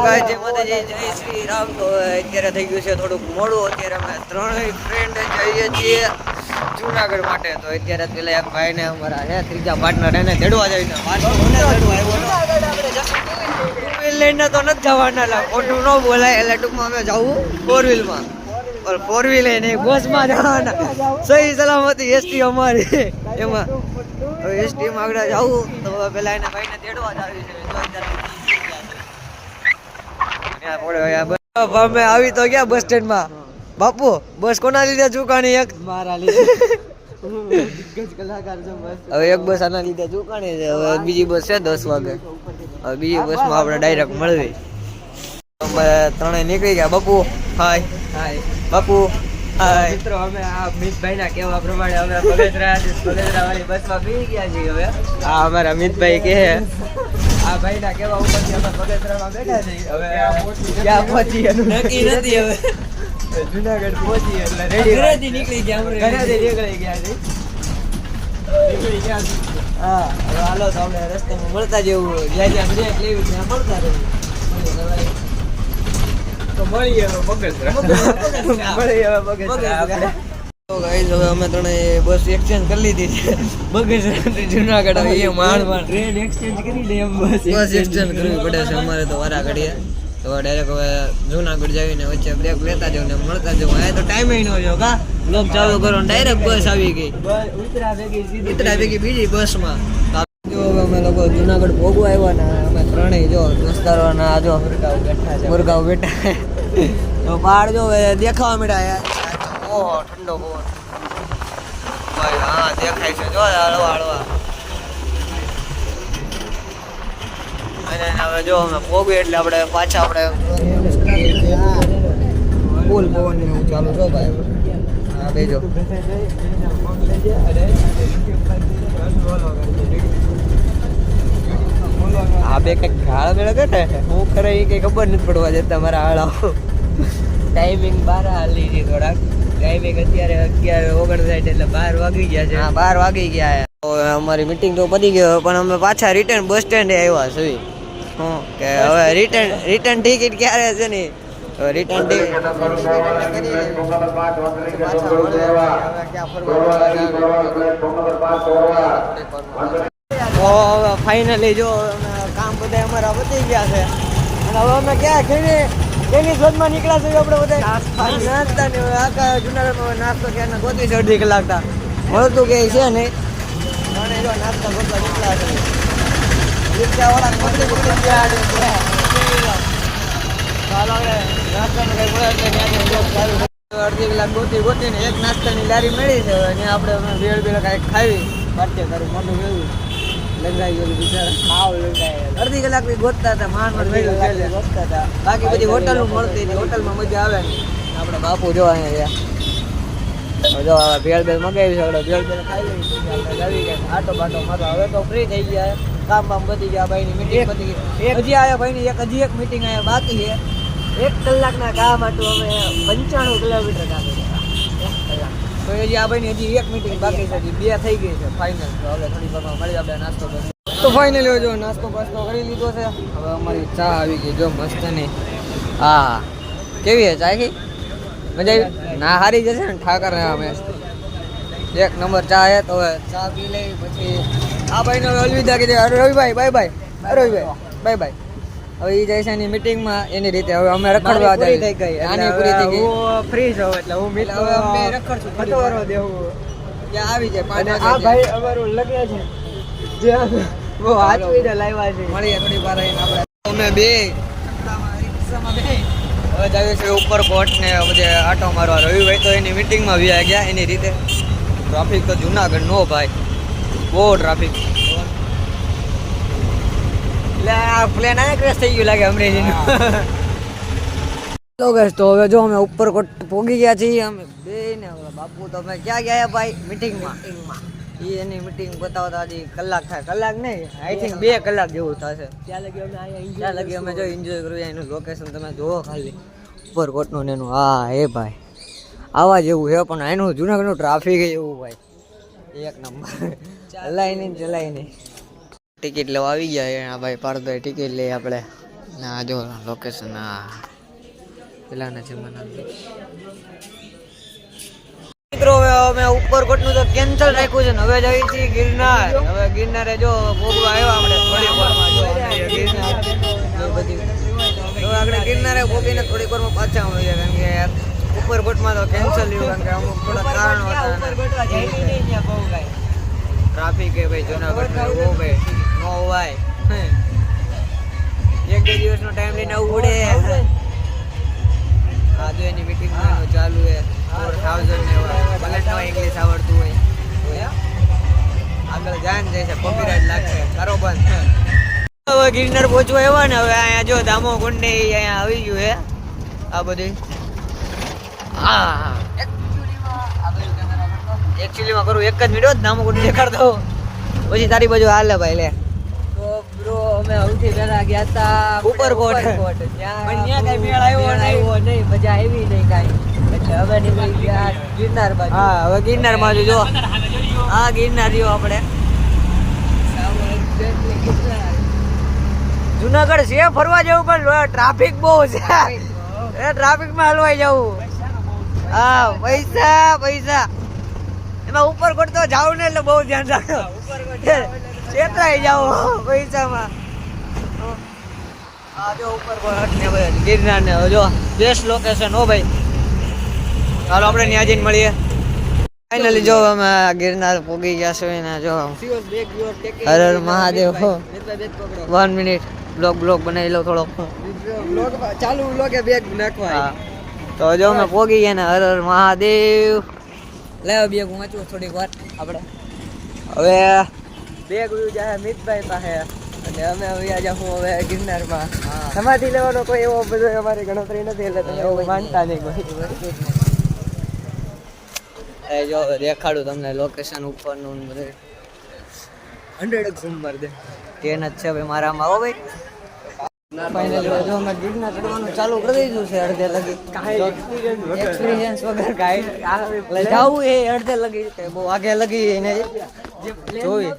ગાય જય માતાજી જય શ્રી રામ. તો અત્યારે થઈ ગયું છે થોડુંક મોડું. અત્યારે અમે ત્રણેય ફ્રેન્ડ જઈએ છીએ જુનાગઢ માટે. તો અત્યારે પેલા એક ભાઈ ને અમારા હે ત્રીજા પાર્ટનર એને તેડવા જઈને લઈને તો નથી જવાના, ખોટું ન બોલાય. એટલે ટૂંકમાં અમે જવું 4 વ્હીલમાં, ફોર વ્હીલ નહીં બસમાં જવાના. સહી સલામતી એસટી અમારી એમાં. હવે એસટીમાં આગળ જવું તો પેલા એને ભાઈને તેડવા જ આવી છે. અમે આવી તો ગયા બસ સ્ટેન્ડ માં. બાપુ બસ કોના લીધે ચૂકાણી? એક મારા લીધે. હવે એક બસ આના લીધે ચૂકાણી છે. હવે બીજી બસ છે 10 વાગે. હવે બીજી બસ માં આપણે ડાયરેક્ટ મળવી. અમે ત્રણેય નીકળી ગયા. બાપુ હાય. હાય બાપુ હાય. મિત્રો અમે આ મિતભાઈ ના કેવા પ્રમાણે અમે બગસરા વાળી બસ માં બેસી ગયા છીએ. હવે આ અમારા મિતભાઈ કે આ ભાઈ ના કેવા ઉપરથી અમે બગસરામાં બેઠા છીએ. હવે ક્યાં પહોંચી એનું નક્કી નથી. હવે જુનાગઢ પહોંચી એટલે રેડી નીકળી ગયા. નીકળી ગયા. હા હવે હાલો તો આપણે રસ્તામાં મળતા જેવું જ્યાં જ્યાં બ્રેક લેવી ત્યાં મળતા રહેવું. તો મળીએ હવે બગસરા. તો ગાઈસ હવે અમે ત્રણે બસ એક્સચેન્જ કરી લીધી છે. બગસરા જુનાગઢ એ માંડ ટ્રેન એક્સચેન્જ કરી દે એમ બસ એક્સચેન્જ કરવી પડે છે અમારે તો વારા ઘડીએ. તો ડાયરેક્ટ હવે જુનાગઢ જઈને વચ્ચે બ્રેક લેતા જાવ ને મળતા જાવ. આ તો ટાઈમ ન જો કા બ્લોક ચાલુ કરો ને ડાયરેક્ટ બસ આવી ગઈ. ઉતરા ભેગી બીજી બસમાં. જો હવે અમે લોકો જુનાગઢ ભોગવા આવ્યા ને અમે ત્રણેય જો દોસ્તારોના જો મુરગાવ બેઠા. તો બહાર જો દેખાવા મળ્યા યાર. ઓહો ઠંડો પવન ભાઈ. હા દેખાય છે જો હળવા હળવા. અને હવે જો અમે પોગી એટલે આપણે પાછા આપણે ફૂલ પવન ને એવું ચાલુ છો ભાઈ. હા બેજો આ બે કઈક ગાળ મેળે કે હું કરે એ કઈ ખબર નથી પડવા જતા મારા હાળાઓ. ટાઈમિંગ 12 હાલી છે થોડાક. ટાઈમિંગ અત્યારે 11:59 એટલે 12 વાગી ગયા છે. હા 12 વાગી ગયા. તો અમારી મીટિંગ તો પતી ગઈ પણ અમે પાછા રિટર્ન બસ સ્ટેન્ડે આવ્યા છીએ. કે હવે રિટર્ન ટિકિટ ક્યારે છે ને રિટર્ન ટિકિટ ફાઇનલી જો કામ બધા અમારા પતી ગયા છે. અને હવે અમે ક્યાં કેની શોધમાં નીકળ્યા છીએ આપણે બધા નાસ્તા ને આખા જુનાગઢમાં નાસ્તો ક્યાં ગોતી છે. 1.5 કલાક તા મળતું કે છે નહીં. અને જો નાસ્તો ગોતવા નીકળ્યા છે. રિક્ષાવાળા ગોતી ગયા છે. ચાલો આપણે નાસ્તાનું કંઈ મળે એટલે ત્યાંથી બ્લોગ ચાલુ. 1.5 કલાક ગોતીને એક નાસ્તાની લારી મળી છે. અને આપણે ભેળ કાંઈક ખાવી પાટે તારું મોટું વેવું લંગાઈ ગયેલું બિચારા. ખાવ લંગાઈ 1.5 કલાક બી ગોતતા હતા. માંડ ગોતતા હતા. બાકી બધી હોટલ મળતી હતી. હોટલમાં મજા આવે ને. આપણે બાપુ જો અહીંયા જો ભેળ મગાવી છે. ભેળ ખાઈ લઈ આપણે આવી ગયા. આટો બાટો મારો હવે તો ફ્રી થઈ ગયા. કામ પતી ગયા. ભાઈની મીટિંગ પતી ગઈ. હજી આવ્યા ભાઈની હજી એક મીટિંગ આવ્યા બાકી છે. 1 કલાકના કામ હતું. અમે 95 કિલોમીટર કામ કર્યા. 1 કલાક તો હજી આ ભાઈની હજી એક મીટિંગ બાકી છે. હજી 2 થઈ ગઈ છે ફાઇનલ. તો હવે થોડી વારમાં મળી આપણે નાસ્તો કરીએ. તો ફાઇનલી જો નાસ્તો બાસ્તો કરી લીધો છે. હવે અમારી ચા આવી ગઈ જો મસ્ત ની. હા કેવી છે ચા? કી મજા આવી ના? હારી જશે ને ઠાકર ને અમે 1 નંબર ચા હે. તો હવે ચા પી લઈ પછી આ ભાઈને હવે અલવિદા કીધી. રવિભાઈ બાય બાય. રવિભાઈ બાય બાય. હવે એ જાય છે એની મીટિંગમાં એની રીતે. હવે અમે રખડવા થઈ ગઈ. આની પૂરી થઈ ગઈ. હું ફ્રી છું એટલે હું મિત્ર હવે અમે રખડશું. ફટવારો દેવું ત્યાં આવી જાય 5 વાગે. આ ભાઈ અમારું લગે છે જે બહુ હાચવીને લાવ્યા છે. મળીએ થોડી વાર રહીને આપણે. અમે બે રિક્ષામાં બે હવે જાવીએ છીએ ઉપરકોટ ને બધે આટો મારવા. રવિભાઈ તો એની મીટિંગમાં વ્યા ગયા એની રીતે. ટ્રાફિક તો જુનાગઢ નો ભાઈ બહુ ટ્રાફિક. એટલે આ પ્લેન આ ક્રેશ થઈ ગયું લાગે અમરેલીનું. તો હવે જો અમે ઉપરકોટ પહોંચી ગયા છીએ અમે બે ને. બાપુ તો અમે ક્યાં ગયા ભાઈ? મીટિંગમાં. એની મીટિંગ બતાવતા હજી કલાક થાય. કલાક નહીં આઈ થિંક 2 કલાક જેવું થશે. ત્યાં લગી અમે જો એન્જોય કર્યું. એનું લોકેશન તમે જુઓ ખાલી ઉપરકોટનું ને એનું. હા એ ભાઈ આવા જેવું છે. પણ એનું જુનાગઢનું ટ્રાફિક એવું ભાઈ 1 નંબર. ચલાય નહીં. ટિકિટ લેવા આવી ગયા ભાઈ. પાડતો ટિકિટ લઈએ આપણે. ના જો લોકેશન પેલાના જમાના મિત્રો હવે અમે ઉપરકોટનું તો કેન્સલ રાખ્યું છે ને હવે જઈએ છીએ ગિરનાર. હવે ગિરનારે જો ભોગવા આવ્યા આપણે થોડીક વારમાં જો ગિરનાર બધી હવે આપણે ગિરનારે ભોગીને થોડીક વારમાં પાછા મળીએ કારણ કે ઉપરકોટમાં તો કેન્સલ થયું કારણ કે અમુક થોડા કારણો હતા. ટ્રાફિક હે ભાઈ જુનાગઢ બહુ ભાઈ નો હોય 1-2 દિવસનો ટાઈમ લઈને આવું પડે. આ જો એની મીટિંગ ચાલુ હે 4000 ને ભલે નો ઇંગ્લિશ આવડતું હોય આગળ જાન જશે કોપીરાઈટ લાગશે કરો બંધ. હવે ગિરનાર પહોંચવા આવ્યા ને હવે અહીંયા જો દામો કુંડ અહીંયા આવી ગયું હે આ બધી એકચ્યુઅલીમાં કરું એક જ મિનિટ દામો કુંડ દેખાડ દો પછી તારી બાજુ હાલે ભાઈ લે. તો બ્રો અમે સૌથી પહેલા ગયા હતા ઉપરકોટ ત્યાં કઈ મેળ આવ્યો નહીં મજા આવી નહીં કાંઈ એટલે હવે નીકળી ગયા ગિરનાર બાજુ. હા હવે ગિરનાર બાજુ જો આ ગિરનાર જો આપણે જુનાગઢ છે ફરવા જવું પણ ટ્રાફિક બહુ છે એ ટ્રાફિકમાં હલવાઈ જવું. હા પૈસા એમાં ઉપરકોટ તો જાવ ને એટલે બહુ ધ્યાન રાખો છેતરાઈ જાવ પૈસામાં. હા જો ઉપરકોટ ને ભાઈ ગિરનાર ને જો બેસ્ટ લોકેશન હો ભાઈ. ચાલો આપણે ત્યાં જઈને મળીએ. ફાઇનલી જો અમે ગિરનાર પોગી ગયા છે ને જો હર હર મહાદેવ 1 મિનિટ બ્લોગ બનાવી લો થોડો ચાલુ બ્લોગ બેગ નાખવા. તો જો અમે પોગી ગયા ને હર હર મહાદેવ લેવા બેગ વાંચવું થોડીક વાર આપણે હવે બેગ વ્યૂ જાય મિતભાઈ પાસે અને અમે આવ્યા જાઉં હવે ગિરનારમાં. સમાધિ લેવાનો કોઈ એવો બધો અમારી ગણતરી નથી એટલે તમે એવું માનતા નહીં કોઈ. જો દેખાડું તમને લોકેશન ઉપરનું બધું 100 ઝૂમ માર દે ટ્રેન જ છે ભાઈ મારામાં. આવો ભાઈ ફાઇનલી જો અમે ગિરનાર ચડવાનું ચાલુ કરી દીધું છે અડધે લગી એક્સપિરિયન્સ વગર કાંઈ જાવું એ અડધે લગી બહુ આગે લગી એને જોઈ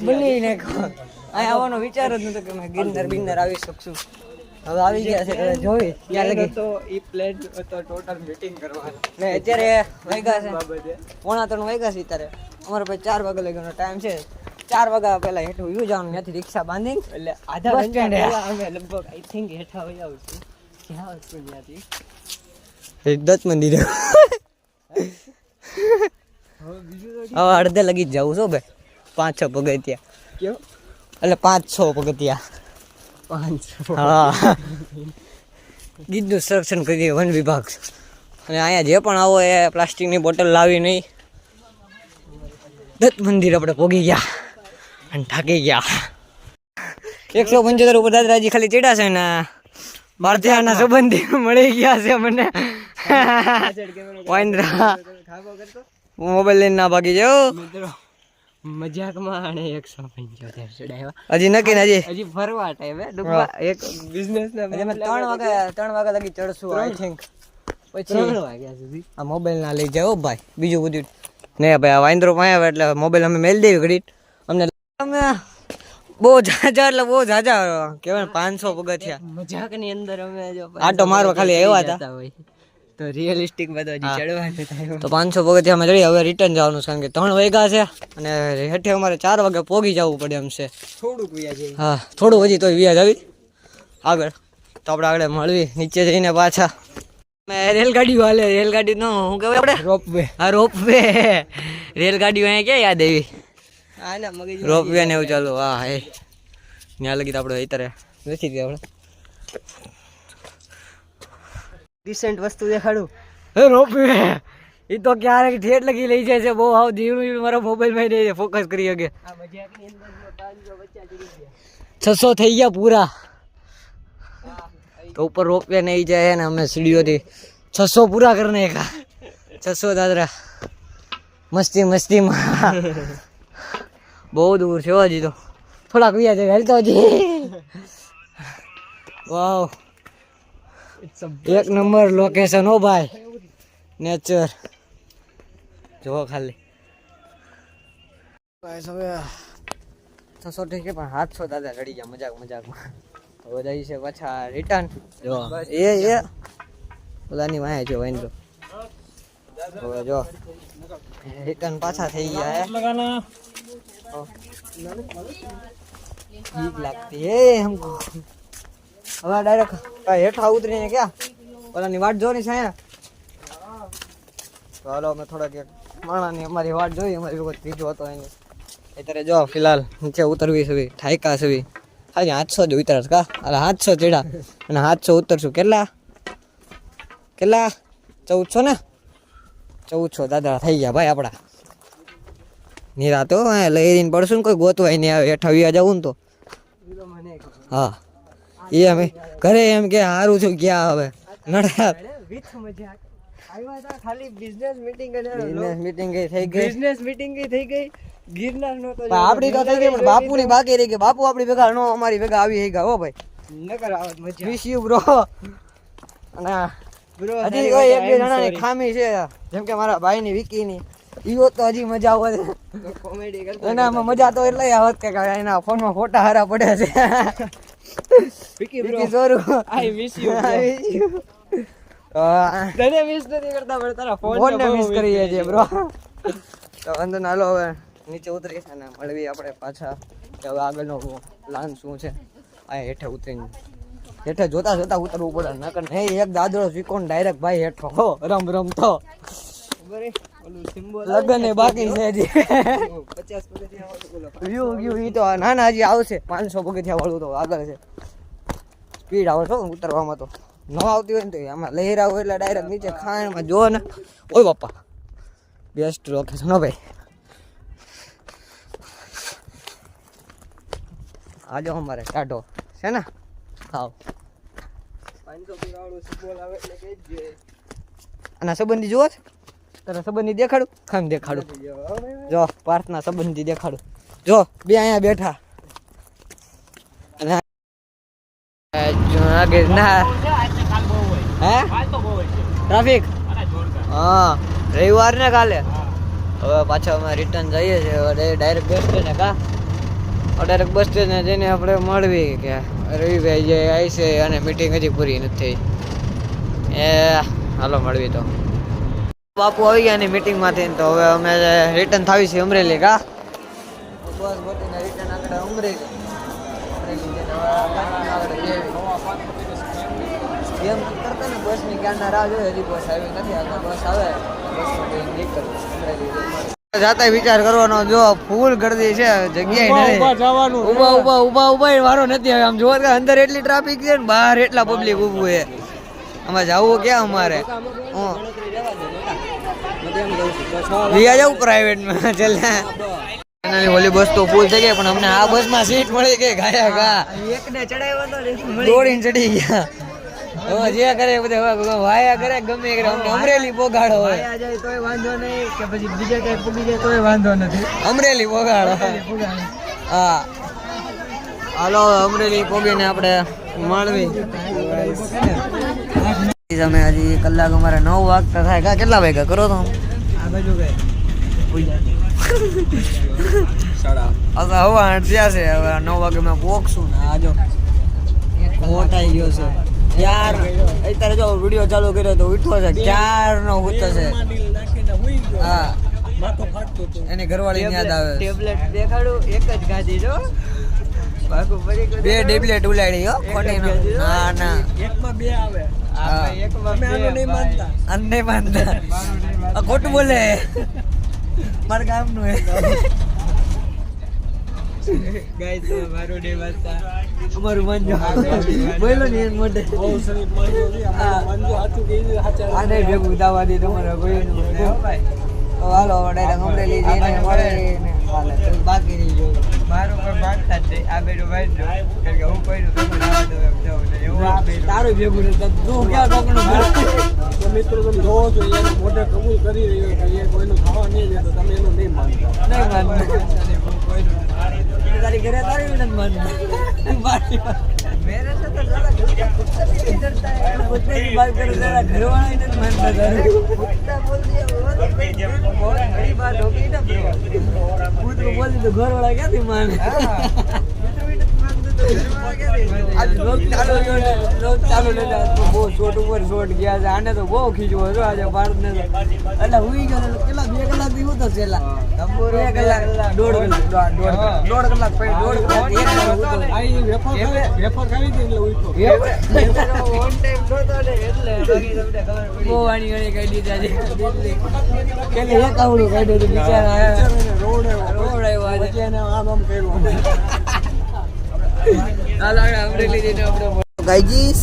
બની ને અહીંયા આવવાનો વિચાર જ નતો કે મેં ગિરનાર આવી શકશું. હવે આવી ગયા છે જોઈ ત્યાં લગી તો ઈ પ્લેન તો ટોટલ મીટિંગ કરવાનું ને અત્યારે વાગ્યા છે 2:45 વાગ્યા છે. અત્યારે અમારે ભાઈ 4 વાગે લગીનો ટાઈમ છે. 4 વાગ્યા પહેલા હેઠું યુ જવાનું ત્યાંથી રિક્ષા બાંધી એટલે આધા ઘંટા અમે લગભગ આઈ થિંક હેઠા વહી આવશું ક્યાં આવશું ત્યાંથી દત્ત મંદિર. હવે અડધે લગી જ જવું છો ભાઈ 5-6 પગથિયા કેવું એટલે 5-6 પગથિયા 500. હા ગીધનું સંરક્ષણ કરી વન વિભાગ અને અહીંયા જે પણ આવો એ પ્લાસ્ટિકની બોટલ લાવી નહીં. દત્ત મંદિર આપણે પોગી ગયા અને થાકી ગયા. 175 ઉપર દાદાજી ખાલી ચડ્યા છે ને ભારતીયના સંબંધી મળી ગયા છે મને. મોબાઈલ લઈને ના ભાગી જાઓ મજાકમાં અને 175 ચડાવ્યા હજી નક્કી ને હજી ફરવા ટાઈમે એક બિઝનેસ ના 3 વાગે લગી ચડશું આઈ થિંક પછી 3 વાગ્યા સુધી આ મોબાઈલ ના લઈ જાઓ ભાઈ બીજું બધું ને ભાઈ આ વાંદરો પાયા એટલે મોબાઈલ અમે મેલ દેવી ઘડી અમને અમે બહુ જાજા એટલે બહુ જાજા કહેવાય 500 પગથિયા મજાકની અંદર અમે જો આટો મારવા ખાલી આવ્યા હતા તો રિયલિસ્ટિક બધું હજી ચડવાનું થાય તો 500 પગથિયા અમે ચડી હવે રિટર્ન જવાનું છે કારણ કે 3 વાગ્યા છે અને હેઠે અમારે 4 વાગે પોગી જવું પડે એમ છે. થોડુંક વ્યાજ હા થોડું હજી તો વ્યાજ આવી આગળ તો આપણે આગળ મળવી નીચે જઈને પાછા રેલગાડી વાલે રેલગાડી નો શું કહેવાય આપણે રોપવે. હા રોપવે રેલગાડીઓ અહીંયા ક્યાં યાદ આવી રોપવે ને એવું ચાલુ. હા એ ત્યાં લગી તો આપણે અત્યારે નથી ગયા આપણે રિસેન્ટ વસ્તુ દેખાડું રોપવે એ તો ક્યારેક ઠેઠ લગી લઈ જાય છે બહુ આવ ધીરું મારા મોબાઈલમાં નહીં ફોકસ કરી શકે. 600 થઈ ગયા પૂરા તો ઉપર રોપવે નહીં જાય ને અમે સીડીઓથી 600 પૂરા કરીને એકા 600 દાદરા મસ્તીમાં બહુ દૂર છે હજી તો થોડાક વ્યા છે હેલતો હજી. વાવ એક નંબર લોકેશન હો ભાઈ નેચર જો ખાલી હવે 600 ઠીક પણ 700 દાદા ચડી ગયા મજાકમાં હવે જાય છે પાછા રિટર્ન. જો એ ઓલાની વાંહે જો વાંદરો. હવે જો રિટર્ન પાછા થઈ ગયા. બીક લાગતી હે हमको. હવે ડાયરેક્ટ હેઠા ઉતરીને ક્યાં ઓલાની વાટ જોની છે અહીંયા. તો હાલો અમે થોડાક માણાની અમારી વાટ જોઈ. અમારી વખત ત્રીજો હતો એની. અત્યારે જો ફિલહાલ નીચે ઉતરવી છે ઠાયકા છે ખાલી 800 જ ઉતરશ કા. અરે 700 ચડ્યા અને 700 ઉતરશું. કેટલા 1400 ને 1400 દાદા થઈ ગયા ભાઈ આપડા. નીરા તો લઈને પડશું ને કોઈ ગોતવાય નહીં આવે. હેઠા વ્યા જવું ને તો હા એ અમે ઘરે એમ કે સારું છું ક્યાં હવે નડા ખાલી બિઝનેસ મીટિંગ થઈ ગઈ. ગિરનાર નો તો આપડી તો થઈ ગઈ પણ બાપુની બાકી રહી ગઈ. બાપુ આપડી ભેગા નો અમારી ભેગા આવી ગયા. હો ભાઈ નકર આવત મજા. Wish you bro. અને બ્રો હજી કોઈ એક બે જણાની ખામી છે જેમ કે મારા ભાઈની વિકીની. ઈઓ તો હજી મજા આવે કોમેડી કરતો. એનામાં મજા તો એટલે આવત કે એના ફોનમાં ફોટા હારા પડ્યા છે. વિકી બ્રો સોરું આઈ મિસ યુ. તને મિસ નથી કરતા પણ તારા ફોન ને મિસ કરીએ છીએ બ્રો. તો વાંધો ના હાલો હવે નીચે ઉતરી છે ને મળવી આપણે પાછા. હવે આગળનો પ્લાન શું છે આ હેઠે ઉતરીને હેઠે જોતા ઉતરવું પડે. નકર નહીં એક દાદરો શીખો ને ડાયરેક્ટ ભાઈ હેઠો હો રમ તો લગન એ બાકી છે હજી 50 પગથિયા વ્યૂ ઈ તો નાના હજી આવશે. 500 પગથિયા વાળું તો આગળ છે. સ્પીડ આવે છો ઉતરવામાં તો ન આવતી હોય ને તો આમાં લહેરાવું એટલે ડાયરેક્ટ નીચે ખાણમાં જો ને. ઓય બાપા બેસ્ટ લોકેશન હો ભાઈ. આજો અમારે ટાઢો છે ને ખાવ 500 વાળું સિમ્બોલ આવે એટલે કહેજે. અને સંબંધી જુઓ તને સંબંધી દેખાડું ખામ દેખાડું. જો પાર્થના સંબંધી દેખાડું. જો બે અહીંયા બેઠા અને ગિરનાર હે ટ્રાફિક હા રવિવાર ને કાલે. હવે પાછા અમે રિટર્ન જઈએ છીએ ડાયરેક્ટ બસ સ્ટેન્ડ કા. ડાયરેક્ટ બસ સ્ટેન્ડ જઈને આપણે મળવી કે રવિભાઈ જે આવી છે અને મીટિંગ હજી પૂરી નથી થઈ. એ હાલો મળવી તો બાપુ આવી ગયા ની મીટિંગ માંથી. તો હવે અમે રિટર્ન થાવી છે અમરેલી કા. બસ ગોતીને રિટર્ન આગળ અમરેલી એમ કરતા ને બસ ની ક્યારના રાહ જોઈએ. હજી બસ આવી નથી. આગળ બસ આવે જાતા વિચાર કરવાનો. જો ફૂલ ગરદી છે જગ્યાએ ઉભા વારો નથી. હવે આમ જોવા અંદર એટલી ટ્રાફિક છે ને બહાર એટલા પબ્લિક ઉભું છે. આમાં જવું ક્યાં અમારે વિયા જવું પ્રાઇવેટમાં. ચાલ ઓલી બસ તો ફૂલ થઈ ગઈ પણ અમને આ બસ માં સીટ મળી ગઈ. ગાયા ગા એકને ચડાવ્યો તો દોડીને ચડી ગયા. હવે જે કરે બધા વાયા કરે ગમે કરે. અમરેલી પોગાડો હોય જાય તોય વાંધો નહીં કે પછી બીજે કઈ પૂગી જાય તોય વાંધો નથી. અમરેલી પોગાડો હા. હાલો અમરેલી પોગીને આપણે મળવી. તમે હજી કલાક અમારે 9 વાગતા થાય કા. કેટલા વાગ્યા કરો તો આ બાજુ ગઈ હવા 8 થયા છે. હવે 9 વાગે અમે પોગશું ને. આ જો મોટાઈ ગયો છે યાર. અત્યારે જો વિડીયો ચાલુ કર્યો તો ઉઠવો છે ક્યારનો ઉઠતો છે. હા એની ઘરવાળી યાદ આવે. ટેબ્લેટ દેખાડું એક જ ગાડી જો બાકુ પડી બે ટેબ્લેટ ઉલાડી હો ખોટી ના ના એકમાં બે આવે. હા એકમાં બે નહીં માનતા અન્ને માનતા ખોટું બોલે મારા ગામનું હે ગાઈસ. તો મારું નહીં વાંચતા અમારું મંજો બોલો ને મોઢે બહુ સરી મંજો મંજો હાચું કીધું હાચા આ નહીં ભેગું દાવાદી તમારા ભાઈનું હો ભાઈ. તો હાલો ડાયરેક્ટ અમરેલી જઈને મળે ને હાલે બાકી નહીં જો મારું પણ ભાગતા જ આ બેડો ભાઈ કારણ કે હું કોઈનું તમે દાવા દો એમ જાવ ને એવું તારું ભેગું ને તું ક્યાં કોકનું તો મિત્રો તમે જોવો છો એને મોઢે કબૂલ કરી રહ્યો છે એ કોઈનું ખાવા નહીં દે તો તમે એનું નહીં માનતા. નહીં માનતા તારી ઘરે તારી વિનંત માનતા મેરે से तो ज्यादा कुत्ता भी नहीं डरता है. कुत्ते की बात करो जरा घरवाला ही नहीं मानता. कुत्ता बोल दिया बहुत बड़ी बात हो गई ना ब्रो. खुद को बोल दी तो घरवाला क्या थी मान. तो આજ લોક ચાલુ રહ્યો ને લોક ચાલુ લેતા બહુ શોર્ટ ઉપર શોર્ટ ગયા છે આને તો બહુ ખીચવો હતો આજે ભારતને તો એટલે હુઈ ગયો એટલે કેટલા 2 કલાક થી ઉતો છેલા 2 કલાક 1.5 કલાક દોઢ કલાક પછી 1.5 કલાક આઈ વેફર ખાવી હતી એટલે ઉઈતો ઓન ટાઈમ નહોતો ને એટલે બાકી તમને ખબર પડી બહુ વાણી ગણી કહી દીધા છે દિલ્હી કેલે એક આવડું કાઢ્યું તો બિચારા રોડ આવ્યો આજે એને આમ કર્યું ગાઈજીસ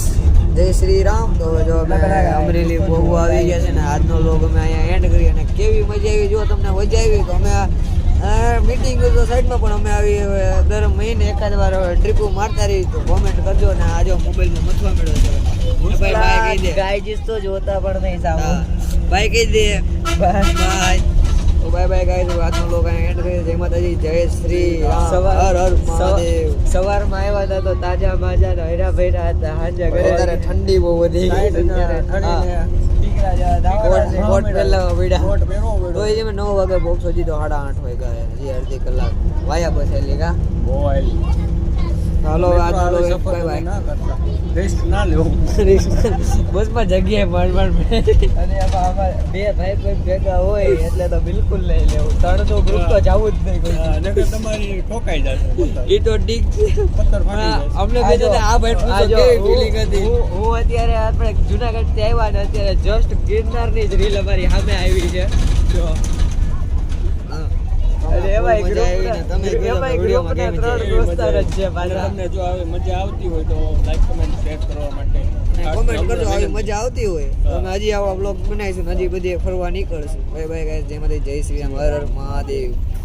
જય શ્રી રામ. તો જો અમે અમરેલી બહુ આવી ગયા છે ને આજનો લોગ અમે અહીંયા એન્ડ કરી અને કેવી મજા આવી જો તમને મજા આવી તો અમે મીટિંગ તો સાઈડમાં પણ અમે આવી દર મહિને એકાદ વાર ટ્રીપો મારતા રહી તો કોમેન્ટ કરજો ને આજે મોબાઈલમાં મથવા મળ્યો છે ભાઈ બાય કહી દે ગાઈજીસ તો જોતા પણ નહીં સાવ બાય કહી દે બાય તો બાય બાય ગાઈસ આજનો લોગ અહીંયા એન્ડ કરી જય માતાજી જય શ્રી રામ હર હર મહાદેવ. સવારમાં આવ્યા હતા તો તાજા માજા ને હૈરા ભૈરા હતા હાજર ઘરે ત્યારે ઠંડી બહુ વધી ગઈ કોટ પહેલા પડ્યા તો એ જે 9 વાગે બોક્સ હજી તો 8:30 વાગ્યા હજી અડધી કલાક વાયા બસ એલી કા બહુ આલી હાલો આજનો લોગ બાય બાય રેસ્ટ ના લેવો બસમાં જગ્યાએ માંડ અને આમાં બે ભાઈ ભેગા હોય એટલે તો બિલકુલ નહીં લેવું ત્રણ તો ગ્રુપ તો જવું જ નહીં કોઈ તમારી ઠોકાઈ જશે એ તો ઠીક અમને બેજો ને આ ભાઈ પૂછો કેવી ફીલિંગ હતી હું અત્યારે આપણે જુનાગઢ થી આવ્યા ને અત્યારે જસ્ટ ગિરનારની જ રીલ અમારી સામે આવી છે જો અરે એવાય ગ્રુપ તમે ગ્રુપ ના 3 દોસ્તાર જ છે પાછા તમને જો આવે મજા આવતી હોય તો લાઈક કમેન્ટ શેર કરવા માટે કમેન્ટ કરજો આવી મજા આવતી હોય તો અમે હજી આવા બ્લોગ બનાવીશું હજી બધી ફરવા નીકળશું બાય બાય ગાઈસ જય માતાજી જય શ્રી રામ હર હર મહાદેવ.